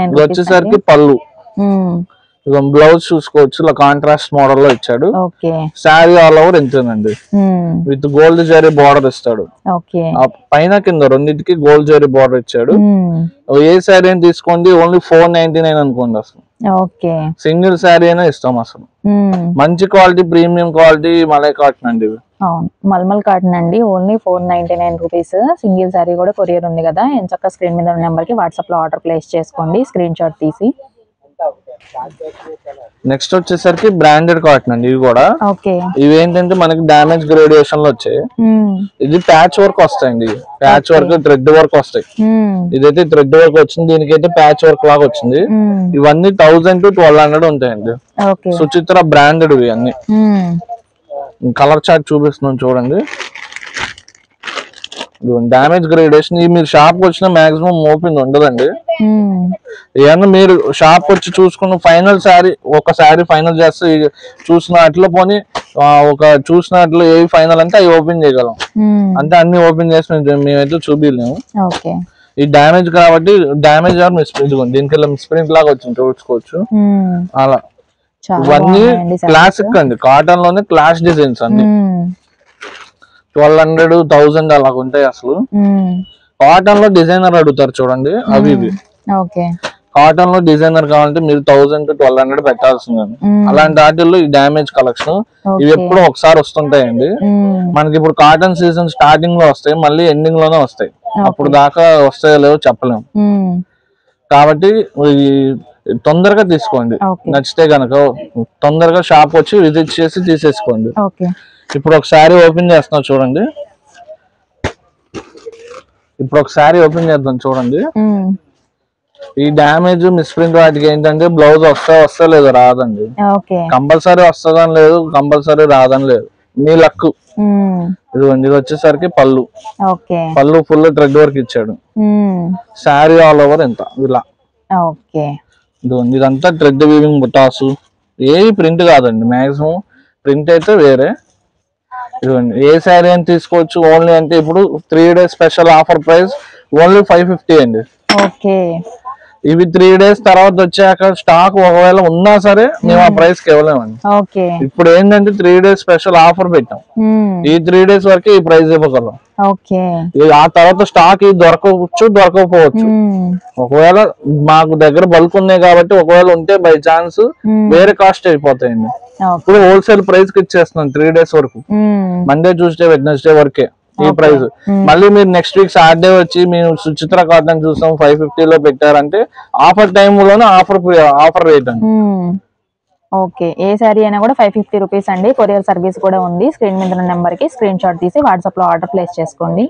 ఇది వచ్చేసరికి పళ్ళు. బ్లౌజ్ చూసుకోవచ్చు, ఇలా కాంట్రాస్ట్ మోడల్ లో ఇచ్చాడు. శారీ ఆల్ ఓవర్ ఇంతేనండి. విత్ గోల్డ్ జరీ బార్డర్ ఇస్తాడు. పైన కింద రెండింటికి గోల్డ్ జరీ బార్డర్ ఇచ్చాడు. ఏ శారీ అయినా తీసుకోండి, ఓన్లీ 499 అనుకోండి. అసలు సింగిల్ శారీ అయినా ఇస్తాం. అసలు మంచి quality, premium quality malai cotton అండి. మల్మల్ కాటన్ అండి. Only 499 rupees. సింగిల్ శారీ కూడా కొరియర్ ఉంది కదా. ఎంచక్క స్క్రీన్ మీద ఉన్న నెంబర్ కి వాట్సాప్ లో ఆర్డర్ ప్లేస్ చేసుకోండి, స్క్రీన్ షాట్ తీసి. నెక్స్ట్ వచ్చేసరికి బ్రాండెడ్ కాటన్ అండి. ఇవి కూడా ఇవేంటంటే మనకి డామేజ్ గ్రేడియేషన్ లో వచ్చాయి. ఇది ప్యాచ్ వర్క్ వస్తాయండి. ప్యాచ్ వర్క్, థ్రెడ్ వర్క్ వస్తాయి. ఇదైతే థ్రెడ్ వర్క్ వచ్చింది, దీనికైతే ప్యాచ్ వర్క్ లాగా వచ్చింది. ఇవన్నీ 1000 to 1200 ఉంటాయండి. సుచిత్ర బ్రాండెడ్ ఇవి అన్ని. కలర్ చార్ట్ చూపిస్తున్నాం చూడండి. Damage gradation. మీరు షాప్ వచ్చిన మాక్సిమం ఓపెన్ ఉండదండి. ఏమన్నా మీరు షాప్ వచ్చి చూసుకున్న ఫైనల్ శారీ, ఒక శారీ ఫైనల్ చేస్తే చూసిన అట్లా పోనీ ఒక చూసినట్లు ఏ ఫైనల్ అంటే అవి ఓపెన్ చేయగలం, అంటే అన్ని ఓపెన్ చేసి మేమైతే చూపించలేము. ఈ డ్యామేజ్ కాబట్టి డ్యామేజ్ దీనికి మిస్ప్రింట్ లాగా వచ్చింది చూసుకోవచ్చు. అలా ఇవన్నీ క్లాసిక్ అండి, కాటన్ లోనే క్లాస్ డిజైన్స్ అన్ని 1200, 1000 అలా ఉంటాయి. అసలు కాటన్ లో డిజైనర్ అడుగుతారు చూడండి, అవి ఇవి. కాటన్ లో డిజైనర్ కావాలంటే మీరు 1000 to 1200 పెట్టాల్సింది. అలాంటి వాటిల్లో ఈ డ్యామేజ్ కలెక్షన్ ఇవి ఎప్పుడు ఒకసారి వస్తుంటాయండి. మనకి ఇప్పుడు కాటన్ సీజన్ స్టార్టింగ్ లో వస్తాయి, మళ్ళీ ఎండింగ్ లోనే వస్తాయి. అప్పుడు దాకా వస్తాయో లేవో చెప్పలేము. కాబట్టి తొందరగా తీసుకోండి, నచ్చితే గనక తొందరగా షాప్ వచ్చి విజిట్ చేసి తీసేసుకోండి. ఇప్పుడు ఒకసారి ఓపెన్ చేస్తున్నా చూడండి, ఇప్పుడు ఒకసారి ఓపెన్ చేద్దాం చూడండి. ఈ డ్యామేజ్ మిస్ప్రింట్ వాటికి ఏంటంటే బ్లౌజ్ వస్తా లేదు రాదండి, కంపల్సరీ వస్తుందని లేదు, కంపల్సరీ రాదని లేదు, మీ లక్. ఇది వచ్చేసరికి పళ్ళు ఫుల్ థ్రెడ్ వర్క్ ఇచ్చాడు, శారీ ఆల్ ఓవర్ ఎంత ఇలా. ఇదంతా థ్రెడ్ వీవింగ్ బుటాసు, ఏవి ప్రింట్ కాదండి, మాక్సిమం ప్రింట్ అయితే వేరే. ఇదిగోండి ఏ శారీ అని తీసుకోవచ్చు. ఓన్లీ అంటే ఇప్పుడు 3 days special offer price only 550 అండి. ఇవి 3 days తర్వాత వచ్చాక స్టాక్ ఒకవేళ ఉన్నా సరే మేము ఆ ప్రైస్ కి ఇవ్వలేమండి. ఇప్పుడు ఏంటంటే 3 days స్పెషల్ ఆఫర్ పెట్టాం, ఈ 3 days వరకే ఈ ప్రైస్ ఇవ్వగలం. ఆ తర్వాత స్టాక్ దొరకవచ్చు దొరకకపోవచ్చు. ఒకవేళ మాకు దగ్గర బల్క్ ఉన్నాయి కాబట్టి ఒకవేళ ఉంటే బై ఛాన్స్ వేరే కాస్ట్ అయిపోతాయండి. ఇప్పుడు హోల్సేల్ ప్రైస్ కి ఇచ్చేస్తున్నాం 3 days వరకు, మండే ట్యూస్డే వెడ్నెస్డే వరకే ఈ ప్రైస్. మళ్ళీ మీరు నెక్స్ట్ వీక్ సాటర్డే వచ్చి మేము సుచిత్ర కాటన్ చూసాం 550 లో పెట్టారంటే ఆఫర్ టైమ్ లోనే ఆఫర్ రేట్ అండి. ఏ సారీ అయినా కూడా 550 రూపీస్ అండి. కొరియర్ సర్వీస్ కూడా ఉంది. స్క్రీన్ మీద ఉన్న నెంబర్ కి స్క్రీన్ షాట్ తీసి వాట్సాప్ లో ఆర్డర్ ప్లేస్ చేసుకోండి.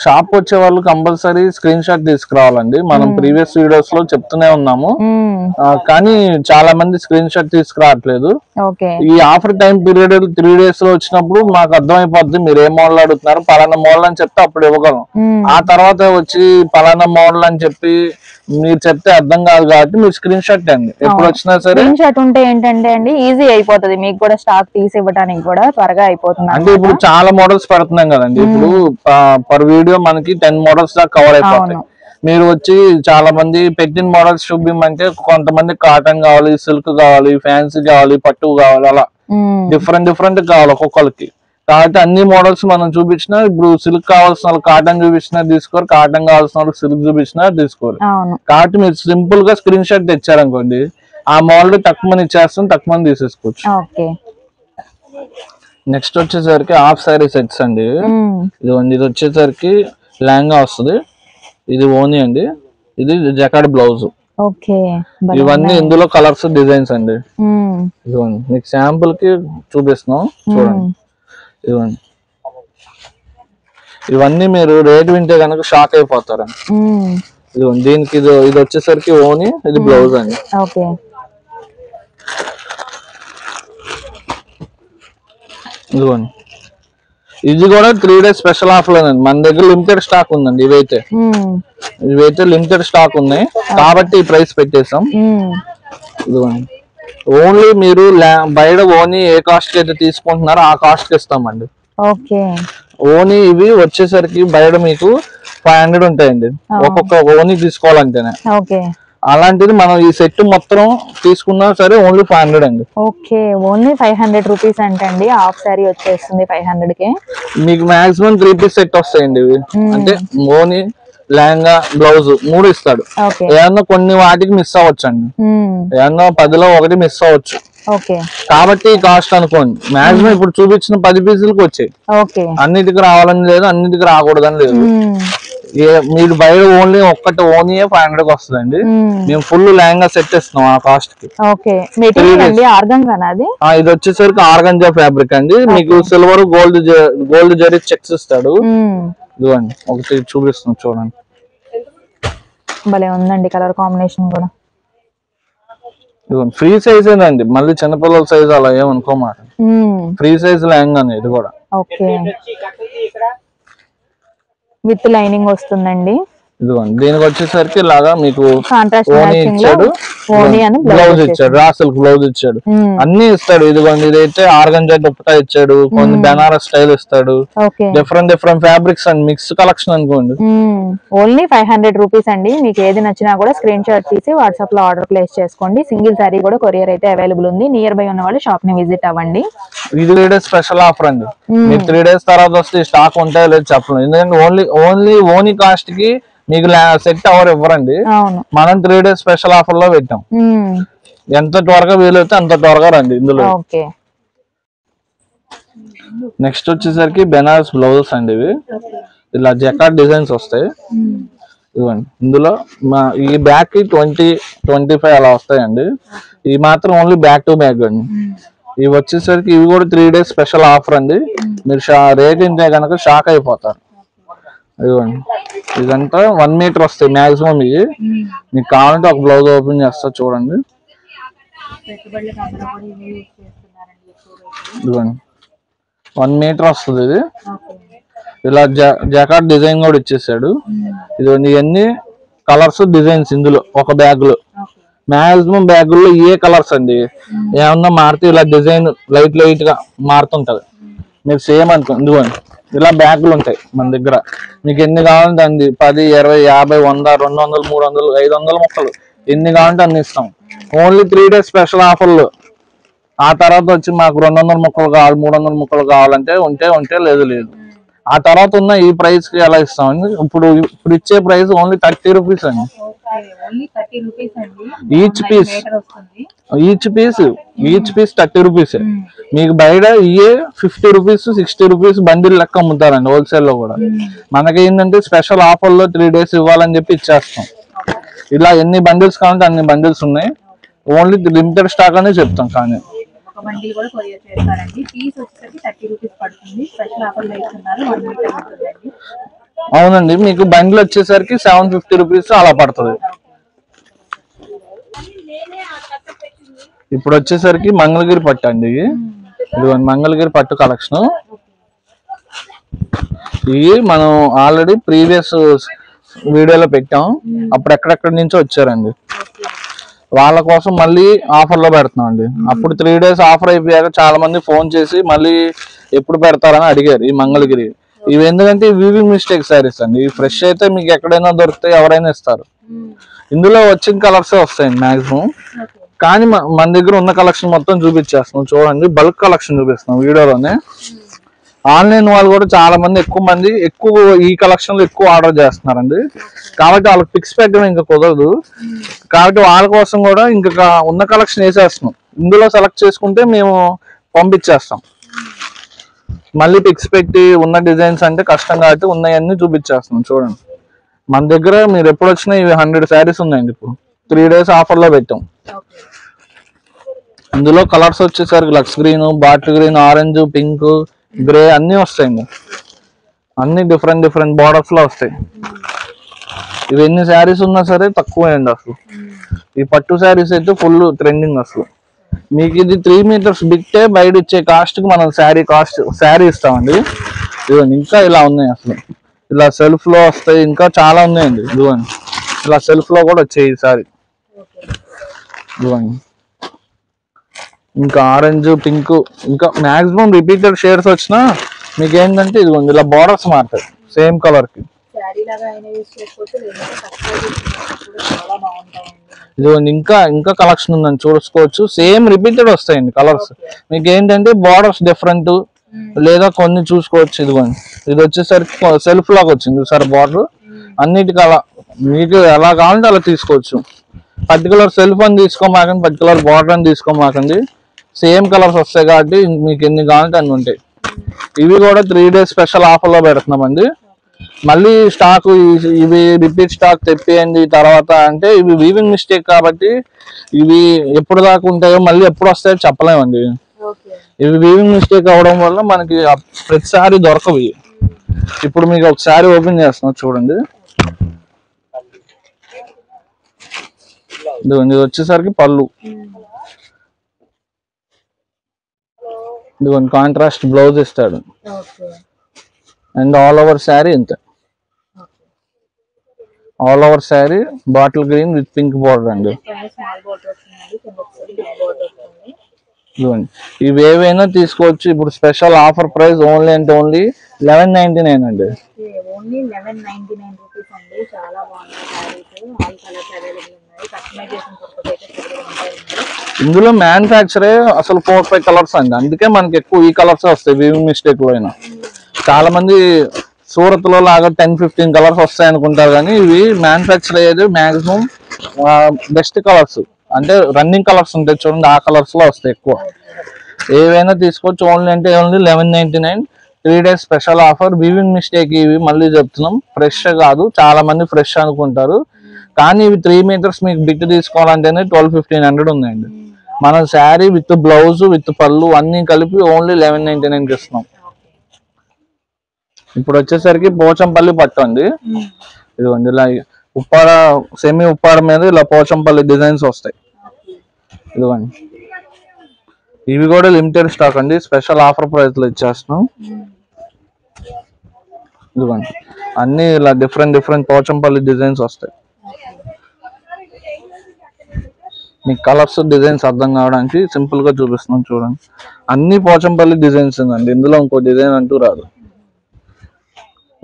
షాప్ వచ్చే వాళ్ళు కంపల్సరీ స్క్రీన్ షాట్ తీసుకురావాలండి. మనం ప్రీవియస్ వీడియోస్ లో చెప్తూనే ఉన్నాము, కానీ చాలా మంది స్క్రీన్ షాట్ తీసుకురావట్లేదు. ఈ ఆఫర్ టైం పీరియడ్ 3 days లో వచ్చినప్పుడు మాకు అర్థమైపోద్ది మీరు ఏ మోడల్ అడుగుతున్నారు, పలానా మోడల్ అని చెప్తే అప్పుడు ఇవ్వగలం. ఆ తర్వాత వచ్చి పలానా మోడల్ అని చెప్పి మీరు చెప్తే అర్థం కాదు కాబట్టి మీరు స్క్రీన్ షాట్ అండి ఎప్పుడు వచ్చినా సరే. స్క్రీన్ షాట్ ఉంటే ఏంటంటే అండి ఈజీ అయిపోతుంది, మీకు కూడా స్టాక్ తీసి ఇవ్వడానికి కూడా త్వరగా అయిపోతుంది. అంటే ఇప్పుడు చాలా మోడల్స్ పెడుతున్నాం కదండి, ఇప్పుడు పర్ వీడియో మనకి 10 మోడల్స్ దాకా కవర్ అయిపోతాయి. మీరు వచ్చి చాలా మంది పెట్టిన మోడల్స్ చూపించమంటే కొంతమంది కాటన్ కావాలి, సిల్క్ కావాలి, ఫ్యాన్సీ కావాలి, పట్టు కావాలి, అలా డిఫరెంట్ కావాలి ఒక్కొక్కరికి. కాబట్టి అన్ని మోడల్స్ మనం చూపించినా, ఇప్పుడు సిల్క్ కావాల్సిన వాళ్ళు కాటన్ చూపించినా తీసుకోరు, కాటన్ కావాల్సిన వాళ్ళు సిల్క్ చూపించినా తీసుకోరు. కాబట్టి మీరు సింపుల్ గా స్క్రీన్ షాట్ తెచ్చారనుకోండి, ఆ మోడల్ తక్కువ ఇచ్చేస్తాం, తక్కువ తీసేసుకోవచ్చు. నెక్స్ట్ వచ్చేసరికి హాఫ్ సారీ సెట్స్ అండి. ఇది వచ్చేసరికి లెహంగా వస్తుంది, ఇది ఓనీ అండి, ఇది జకార్డ్ బ్లౌజ్. ఇవన్నీ ఇందులో కలర్స్ డిజైన్స్ అండి. ఇదిగోండి మీకు శాంపుల్ కి చూపిస్తున్నాం చూడండి. ఇవ్వండి, ఇవన్నీ మీరు రేట్ వింటే కనుక షాక్ అయిపోతారండి. ఇదిగోండి దీనికి ఇది వచ్చేసరికి ఓనీ, ఇది బ్లౌజ్ అండి. ఇదిగోండి ఇది కూడా 3 days స్పెషల్ ఆఫర్ అండి. మన దగ్గర లిమిటెడ్ స్టాక్ ఉందండి. ఇవైతే లిమిటెడ్ స్టాక్ ఉన్నాయి కాబట్టి ఈ ప్రైస్ పెట్టేసాం. ఇదిగోండి ఓన్లీ మీరు బయట ఓనీ ఏ కాస్ట్ కి అయితే తీసుకుంటున్నారో ఆ కాస్ట్ కి ఇస్తామండి. ఓనీ ఇవి వచ్చేసరికి బయట మీకు 500 ఉంటాయండి ఒక్కొక్క ఓనీ తీసుకోవాలంటేనే. అలాంటిది మనం ఈ సెట్ మొత్తం తీసుకున్నా సరే ఓన్లీ 500 అండి. ఓన్లీ 500 రూపీస్ అంటండి. హాఫ్ సారీ వచ్చేస్తుంది 500 కి. మీకు మాక్సిమం 3 piece సెట్ వస్తాయండి ఇవి. అంటే ఓనీ, లెహంగా, బ్లౌజ్ 3 ఇస్తాడు. ఏమన్నా కొన్ని వాటికి మిస్ అవ్వచ్చు అండి, ఏమన్నా 10లో 1 మిస్ అవ్వచ్చు. కాబట్టి కాస్ట్ అనుకోండి. మాక్సిమం ఇప్పుడు చూపించిన 10 పీసులకు వచ్చాయి. అన్నిటికి రావాలని లేదు, అన్నిటికి రాకూడదని లేదు. మీరు బయట ఓన్లీ ఒక్కటి ఓనీ 500 కి వస్తుందండి. మేము ఫుల్ లెహంగా సెట్ ఇస్తున్నాం ఆ కాస్ట్ కి. ఇది వచ్చేసరికి ఆర్గంజా ఫ్యాబ్రిక్ అండి. మీకు సిల్వర్ గోల్డ్ జరీ చెక్స్ ఇస్తాడు. ఇదిగోండి ఒకటి చూపిస్తున్నాం చూడండి, భలే ఉందండి కలర్ కాంబినేషన్ కూడా. ఫ్రీ సైజ్ అండి, మళ్ళీ చిన్నపిల్లల సైజ్ అలా ఏమనుకోమాట, ఫ్రీ సైజ్ లెహంగా ఇది కూడా. విత్ లైనింగ్ వస్తుందండి. ఇదిగోండి దీనికి వచ్చేసరికి ఇలాగా మీకు కాంట్రాస్ట్ ఓని మ్యాచింగ్ లో ఇచ్చాడు, ఓని అని బ్లౌజ్ ఇచ్చాడు, రాసులు బ్లౌజ్ ఇచ్చాడు, అన్ని ఇస్తాడు. ఇదిగోండి ఇదైతే ఆర్గంజా దుప్పటా ఇచ్చాడు, కొన్ని బెనారస్ స్టైల్ ఇస్తాడు, different different fabrics and mix collection అనుకోండి. ఓన్లీ 500 రూపీస్ అండి. మీకు ఏది నచ్చినా కూడా స్క్రీన్ షాట్ తీసి వాట్సాప్ లో ఆర్డర్ ప్లేస్ చేసుకోండి. సింగిల్ సారీ కూడా కొరియర్ అయితే అవైలబుల్ ఉంది. నియర్ బై ఉన్న వాళ్ళు షాప్ ని విజిట్ అవ్వండి. ఇది 3 days స్పెషల్ ఆఫర్ అండి. మీకు 3 days తర్వాత వస్తే స్టాక్ ఉంటాయో లేదు చెప్పలేదు. ఎందుకంటే ఓన్లీ ఓనీ కాస్ట్ కి మీకు సెట్ అవర్ ఇవ్వరండి. మనం 3 days స్పెషల్ ఆఫర్ లో పెట్టాం. ఎంత త్వరగా వీలైతే అంత త్వరగా రండి ఇందులో. నెక్స్ట్ వచ్చేసరికి బెనారస్ బ్లౌజెస్ అండి. ఇవి ఇలా జకార్డ్ డిజైన్స్ వస్తాయి. ఇవ్వండి ఇందులో ఈ బ్యాక్ కి 20-25 అలా వస్తాయండి. ఇవి మాత్రం ఓన్లీ బ్యాక్ టు బ్యాక్ అండి. ఇవి వచ్చేసరికి ఇవి కూడా 3 days స్పెషల్ ఆఫర్ అండి. మీరు రేట్ ఇంటే కనుక షాక్ అయిపోతారు. ఇదిగోండి ఇదంతా 1 మీటర్ వస్తాయి మాక్సిమం. ఇవి మీకు కావాలంటే ఒక బ్లౌజ్ ఓపెన్ చేస్తా చూడండి. ఇదిగోండి 1 మీటర్ వస్తుంది. ఇది ఇలా జాకార్డ్ డిజైన్ కూడా ఇచ్చేసాడు. ఇదిగోండి ఇవన్నీ కలర్స్ డిజైన్స్ ఇందులో ఒక బ్యాగ్ లో. మాక్సిమం బ్యాగుల్లో ఏ కలర్స్ అండి, ఏమన్నా మారితే ఇలా డిజైన్ లైట్ గా మారుతుంటది. మీరు సేమ్ అనుకో. ఇదిగోండి ఇలా బ్యాగులు ఉంటాయి మన దగ్గర. మీకు ఎన్ని కావాలంటే అన్ని 10, 20, 50, 100, 200, 300, 500 ముక్కలు ఎన్ని కావాలంటే అన్ని ఇస్తాం. ఓన్లీ 3 days స్పెషల్ ఆఫర్లు. ఆ తర్వాత వచ్చి మాకు 200 ముక్కలు కావాలి, 300 ముక్కలు కావాలంటే ఉంటే లేదు. ఆ తర్వాత ఉన్న ఈ ప్రైస్ కి ఎలా ఇస్తామండి? ఇప్పుడు ఇచ్చే ప్రైస్ ఓన్లీ 30 రూపీస్ అండి. Each piece 30 rupees. మీకు బయట ఇయే 50 రూపీస్ 60 రూపీస్ బండిల్ లెక్క అమ్ముతారండి హోల్సేల్ లో కూడా. మనకేంటంటే స్పెషల్ ఆఫర్ లో 3 days ఇవ్వాలని చెప్పి ఇచ్చేస్తాం. ఇలా ఎన్ని బండిల్స్ కావాలంటే అన్ని బండిల్స్ ఉన్నాయి. ఓన్లీ లిమిటెడ్ స్టాక్ అనే చెప్తాం. కానీ అవునండి మీకు బండిల్ వచ్చేసరికి 750 రూపీస్ అలా పడుతుంది. ఇప్పుడు వచ్చేసరికి మంగళగిరి పట్టు అండి. ఇది మంగళగిరి పట్టు కలెక్షన్. ఇవి మనం ఆల్రెడీ ప్రీవియస్ వీడియోలో పెట్టాం. అప్పుడు ఎక్కడెక్కడి నుంచో వచ్చారండి. వాళ్ళ కోసం మళ్ళీ ఆఫర్ లో పెడుతున్నాం అండి. అప్పుడు 3 days ఆఫర్ అయిపోయాక చాలా మంది ఫోన్ చేసి మళ్ళీ ఎప్పుడు పెడతారని అడిగారు ఈ మంగళగిరి. ఇవి ఎందుకంటే వీవింగ్ మిస్టేక్ సారీస్ అండి. ఇవి ఫ్రెష్ అయితే మీకు ఎక్కడైనా దొరికితే ఎవరైనా ఇస్తారు. ఇందులో వచ్చిన కలర్స్ వస్తాయండి మాక్సిమం. కానీ మన దగ్గర ఉన్న కలెక్షన్ మొత్తం చూపించేస్తున్నాం. చూడండి బల్క్ కలెక్షన్ చూపిస్తున్నాం వీడియోలోనే. ఆన్లైన్ వాళ్ళు కూడా చాలా మంది ఎక్కువ ఈ కలెక్షన్ లో ఎక్కువ ఆర్డర్ చేస్తున్నారండి. కాబట్టి వాళ్ళకి పిక్స్ పెట్టడం ఇంకా కుదరదు. కాబట్టి వాళ్ళ కోసం కూడా ఇంకా ఉన్న కలెక్షన్ వేసేస్తున్నాం. ఇందులో సెలెక్ట్ చేసుకుంటే మేము పంపించేస్తాం. మళ్ళీ పిక్స్ పెట్టి ఉన్న డిజైన్స్ అంటే కష్టం కాబట్టి ఉన్నాయన్నీ చూపించేస్తున్నాం. చూడండి మన దగ్గర మీరు ఎప్పుడు వచ్చినా ఇవి 100 శారీస్ ఉన్నాయండి. ఇప్పుడు 3 days ఆఫర్ లో పెట్టాం. ఇందులో కలర్స్ వచ్చేసరికి లక్స్ green, bottle green, orange, pink, grey అన్ని వస్తాయండి. అన్ని డిఫరెంట్ బార్డర్స్ లో వస్తాయి. ఇవి ఎన్ని శారీస్ ఉన్నా సరే తక్కువ అండి. అసలు ఈ పట్టు శారీస్ అయితే ఫుల్ ట్రెండింగ్. అసలు మీకు ఇది 3 meters బిట్టే బయట ఇచ్చే కాస్ట్ కి మనం శారీ ఇస్తామండి. ఇదిగోండి ఇంకా ఇలా ఉన్నాయి. అసలు ఇలా సెల్ఫ్ లో వస్తాయి. ఇంకా చాలా ఉన్నాయండి. ఇదిగోండి ఇలా సెల్ఫ్ లో కూడా వచ్చాయి ఈ సారీ. ఇదిగోండి ఇంకా ఆరెంజ్, పింక్, ఇంకా మాక్సిమం రిపీటెడ్ షేడ్స్ వచ్చినా మీకు ఏంటంటే ఇదిగోండి ఇలా బార్డర్స్ మారుతాయి సేమ్ కలర్ కి. ఇదిగోండి ఇంకా కలెక్షన్ ఉందని చూసుకోవచ్చు. సేమ్ రిపీటెడ్ వస్తాయండి కలర్స్. మీకు ఏంటంటే బార్డర్స్ డిఫరెంట్ లేదా కొన్ని చూసుకోవచ్చు. ఇదిగోండి ఇది వచ్చేసరికి సెల్ఫ్ లాగా వచ్చింది సార్ బార్డర్. అన్నిటికీ అలా మీకు ఎలా కావాలంటే అలా తీసుకోవచ్చు. పర్టికులర్ సెల్ఫ్ అని తీసుకోమాకండి, పర్టికులర్ బార్డర్ అని తీసుకోమాకండి. సేమ్ కలర్స్ వస్తాయి కాబట్టి మీకు ఎన్ని కావాలంటే అన్ని ఉంటాయి. ఇవి కూడా 3 days స్పెషల్ ఆఫర్ లో పెడుతున్నామండి. మళ్ళీ స్టాక్ ఇవి రిపీట్ స్టాక్ తెప్పియండి తర్వాత అంటే ఇవి వీవింగ్ మిస్టేక్ కాబట్టి ఇవి ఎప్పుడు దాకా ఉంటాయో మళ్ళీ ఎప్పుడు వస్తాయో చెప్పలేమండి. ఇవి వీవింగ్ మిస్టేక్ అవడం వల్ల మనకి ప్రతిసారి దొరకవు. ఇప్పుడు మీకు ఒకసారి ఓపెన్ చేస్తున్నాం చూడండి. ఇది వచ్చేసరికి పళ్ళు. ఇదిగోండి కాంట్రాస్ట్ బ్లౌజ్ ఇస్తాడు అండ్ ఆల్ ఓవర్ శారీ ఇంత. All over sari bottle green with pink border అండి. ఇవేవైనా తీసుకోవచ్చు. ఇప్పుడు స్పెషల్ ఆఫర్ ప్రైస్ ఓన్లీ అంటే ఓన్లీ 1199 అండి. ఇందులో మ్యానుఫ్యాక్చరే అసలు 4-5 కలర్స్ అండి. అందుకే మనకి ఎక్కువ ఈ కలర్స్ వస్తాయి వీవింగ్ మిస్టేక్ లో అయినా. చాలా మంది సూరత్ లో లాగా 10-15 కలర్స్ వస్తాయి అనుకుంటారు, కానీ ఇవి మ్యానుఫ్యాక్చర్ అయ్యేది మాక్సిమం బెస్ట్ కలర్స్ అంటే రన్నింగ్ కలర్స్ ఉంటాయి చూడండి, ఆ కలర్స్ లో వస్తాయి ఎక్కువ. ఏవైనా తీసుకోవచ్చు. ఓన్లీ అంటే only 1199. 3 days special offer. Weaving mistake ఇవి మళ్ళీ చెప్తున్నాం, ఫ్రెష్ కాదు. చాలా మంది ఫ్రెష్ అనుకుంటారు, కానీ ఇవి 3 meters మీకు బిట్ తీసుకోవాలంటేనే 1200-1500 ఉందండి. మన శారీ విత్ బ్లౌజ్ విత్ పళ్ళు అన్ని కలిపి ఓన్లీ 1199 ఇస్తున్నాం. ఇప్పుడు వచ్చేసరికి పోచంపల్లి పట్టు అండి. ఇదిగోండి ఇలా ఉప్పాడ, సెమీ ఉప్పాడ మీద ఇలా పోచంపల్లి డిజైన్స్ వస్తాయి. ఇదిగోండి ఇవి కూడా లిమిటెడ్ స్టాక్ అండి, స్పెషల్ ఆఫర్ ప్రైస్ లో ఇచ్చేస్తున్నాం. ఇదిగోండి అన్ని ఇలా డిఫరెంట్ పోచంపల్లి డిజైన్స్ వస్తాయి. మీకు కలర్స్ డిజైన్స్ అర్థం కావడానికి సింపుల్ గా చూపిస్తున్నాం చూడండి. అన్ని పోచంపల్లి డిజైన్స్ అండి, ఇందులో ఇంకో డిజైన్ అంటూ రాదు.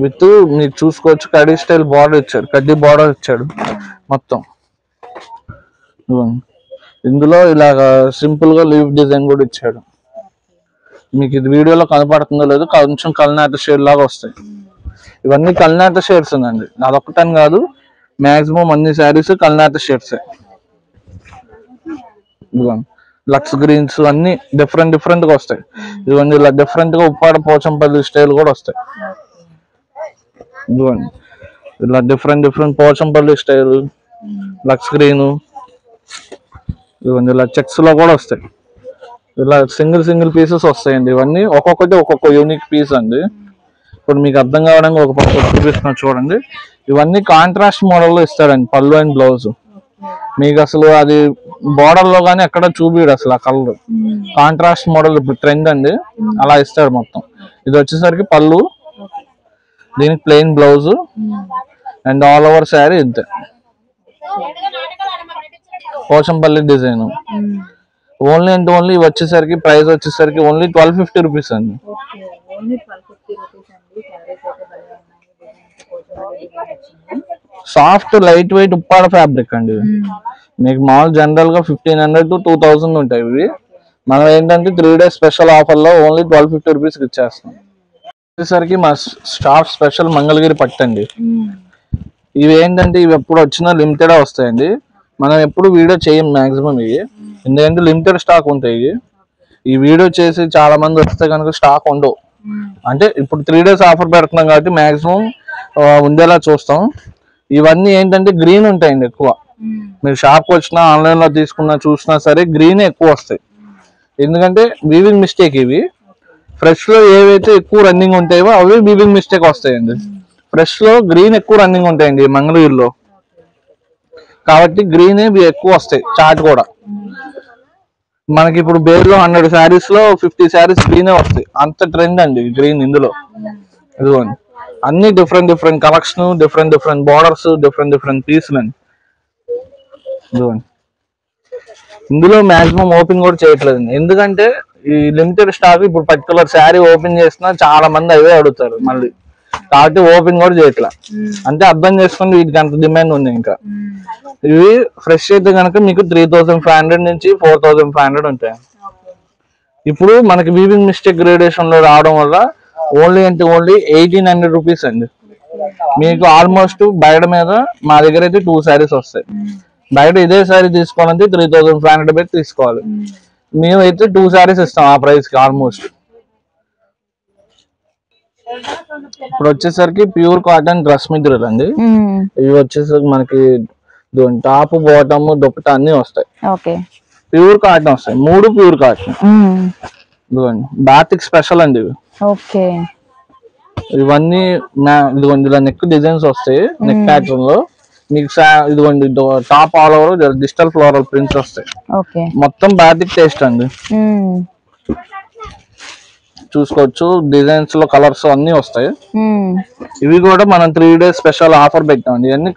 విత్ మీరు చూసుకోవచ్చు కడ్డీ స్టైల్ బార్డర్ ఇచ్చాడు, కడ్డీ బార్డర్ ఇచ్చాడు మొత్తం. ఇందులో ఇలాగ సింపుల్ గా లీవ్ డిజైన్ కూడా ఇచ్చాడు. మీకు ఇది వీడియోలో కనపడుతుందో లేదో, కొంచెం కల్నాట షేడ్ లాగా వస్తాయి. ఇవన్నీ కల్నాట షేడ్స్ అండి, అదొక్కటని కాదు, మాక్సిమం అన్ని శారీస్ కల్నాట షేడ్స్. లక్స్ గ్రీన్స్ అన్ని డిఫరెంట్ గా వస్తాయి. ఇవన్నీ ఇలా డిఫరెంట్ గా ఉప్పాడ పోచంపల్లి స్టైల్ కూడా వస్తాయి. ఇదిగోండి ఇలా డిఫరెంట్ పోచంపల్లి స్టైల్, లక్స్ గ్రీన్, ఇవన్నీ ఇలా చెక్స్ లో కూడా వస్తాయి. ఇలా సింగిల్ పీసెస్ వస్తాయండి. ఇవన్నీ ఒక్కొక్కటి ఒక్కొక్క యూనిక్ పీస్ అండి. ఇప్పుడు మీకు అర్థం కావడానికి ఒక పక్క చూపిస్తున్నా చూడండి. ఇవన్నీ కాంట్రాస్ట్ మోడల్ లో ఇస్తారండి, పళ్ళు అండ్ బ్లౌజ్. మీకు అసలు అది బోర్డర్ లో కానీ ఎక్కడ చూపిడు అసలు ఆ కలర్. కాంట్రాస్ట్ మోడల్ ఇప్పుడు ట్రెండ్ అండి, అలా ఇస్తాడు మొత్తం. ఇది వచ్చేసరికి పళ్ళు, దీనికి plain blouse and all over sari ఇంతే. పోచంపల్లి డిజైన్ ఓన్లీ అంటే ఓన్లీ వచ్చేసరికి ప్రైస్ వచ్చేసరికి ఓన్లీ 1250 రూపీస్ అండి. Soft light weight Uppada fabric అండి. మీకు మామూలు జనరల్ గా 1500 to 2000 ఉంటాయి ఇవి. మనం ఏంటంటే 3 days స్పెషల్ ఆఫర్ లో ఓన్లీ 1250 రూపీస్ ఇచ్చేస్తాం. వచ్చేసరికి మా స్టాఫ్ స్పెషల్ మంగళగిరి పట్టండి. ఇవి ఏంటంటే ఇవి ఎప్పుడు వచ్చినా లిమిటెడ్ వస్తాయండి. మనం ఎప్పుడు వీడియో చేయం మాక్సిమం ఇవి, ఎందుకంటే లిమిటెడ్ స్టాక్ ఉంటాయి. ఈ వీడియో చేసి చాలా మంది వస్తే కనుక స్టాక్ ఉండవు. అంటే ఇప్పుడు 3 days ఆఫర్ పెడుతున్నాం కాబట్టి మాక్సిమం ఉండేలా చూస్తాం. ఇవన్నీ ఏంటంటే గ్రీన్ ఉంటాయండి ఎక్కువ. మీరు షాప్కి వచ్చినా ఆన్లైన్ లో తీసుకున్నా చూసినా సరే గ్రీన్ ఎక్కువ వస్తాయి. ఎందుకంటే వీవింగ్ మిస్టేక్ ఇవి. ఫ్రెష్ లో ఏవైతే ఎక్కువ రన్నింగ్ ఉంటాయో అవి వీవింగ్ మిస్టేక్ వస్తాయండి. ఫ్రెష్ లో గ్రీన్ ఎక్కువ రన్నింగ్ ఉంటాయండి మంగళగిరిలో, కాబట్టి గ్రీన్ ఎక్కువ వస్తాయి. చాట్ కూడా మనకి ఇప్పుడు బేర్లో 100 శారీస్ లో 50 శారీస్ గ్రీనే వస్తాయి, అంత ట్రెండ్ అండి గ్రీన్ ఇందులో. ఇదిగోండి అన్ని different collection, different borders, different పీసులు అండి. ఇదిగోండి ఇందులో మాక్సిమం ఓపెన్ కూడా చేయట్లేదండి, ఎందుకంటే ఈ లిమిటెడ్ స్టాక్. ఇప్పుడు పర్టికులర్ శారీ ఓపెన్ చేసినా చాలా మంది అవే అడుగుతారు మళ్ళీ, కాబట్టి ఓపెన్ కూడా చేయట్లా. అంటే అర్థం చేసుకోండి వీటికి అంత డిమాండ్ ఉంది. ఇంకా ఇవి ఫ్రెష్ అయితే కనుక మీకు 3500 నుంచి 4500 ఉంటాయి. ఇప్పుడు మనకి వీవింగ్ మిస్టేక్ గ్రేడేషన్ లో రావడం వల్ల ఓన్లీ అంటే ఓన్లీ 1800 రూపీస్ అండి. మీకు ఆల్మోస్ట్ బయట మీద మా దగ్గర అయితే 2 శారీస్ వస్తాయి. బయట ఇదే శారీ తీసుకోవాలంటే 3500 పెట్టి తీసుకోవాలి. మేమైతే 2 శారీస్ ఇస్తాం ఆ ప్రైస్ కి ఆల్మోస్ట్. ఇప్పుడు వచ్చేసరికి ప్యూర్ కాటన్ డ్రెస్ మెటీరియల్ అండి. ఇవి వచ్చేసరికి మనకి టాప్ బాటమ్ దుపట్టా అన్ని వస్తాయి. ప్యూర్ కాటన్ వస్తాయి, 3 ప్యూర్ కాటన్. ఇదిగోండి బాతిక్ స్పెషల్ అండి ఇవి. ఇవన్నీ ఇదిగోండి ఇలా నెక్ డిజైన్స్ వస్తాయి, నెక్ ప్యాటర్న్ లో. మీకు ఇదిగోండి top all over digital floral prints వస్తాయి. మొత్తం బాతిక్ టేస్ట్ అండి. చూసుకోవచ్చు. డిజైన్స్ లో కలర్స్ అన్ని వస్తాయి. ఇవి కూడా మనం 3 days స్పెషల్ ఆఫర్ పెట్టామండి. ఇవన్నీ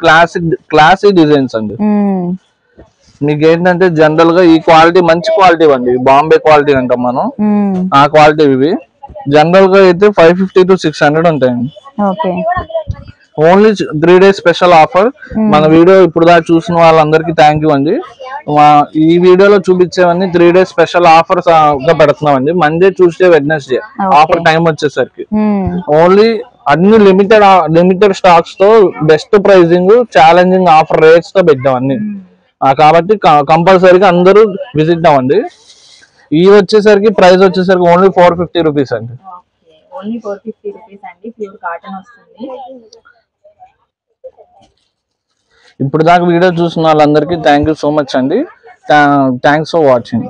క్లాసిక్ డిజైన్స్ అండి. మీకు ఏంటంటే జనరల్ గా ఈ క్వాలిటీ మంచి క్వాలిటీ అండి, బాంబే క్వాలిటీ అంటాం మనం, ఆ క్వాలిటీ. ఇవి జనరల్ గా అయితే 550 to 600 ఉంటాయండి. Only 3 days special offer. మన వీడియో ఇప్పుడు దాకా చూసిన వాళ్ళందరికీ థ్యాంక్ యూ అండి. ఈ వీడియోలో చూపించేవన్నీ 3 days స్పెషల్ ఆఫర్స్ గా పెడుతున్నామండి. Monday, Tuesday, Wednesday offer time వచ్చేసరికి ఓన్లీ అన్ని లిమిటెడ్ స్టాక్స్ తో best pricing, challenging offer rates తో పెట్టాం అన్ని. కాబట్టి కంపల్సరీగా అందరూ విజిట్ అవ్వండి. ఇవి వచ్చేసరికి ప్రైస్ వచ్చేసరికి ఓన్లీ 450 రూపీస్ అండి. ఓన్లీ 450 రూపీస్ అండి. ప్యూర్ కాటన్ వస్తుంది. ఇప్పుడు దాకా వీడియో చూసిన వాళ్ళందరికీ థ్యాంక్ యూ సో మచ్ అండి. Thanks for watching.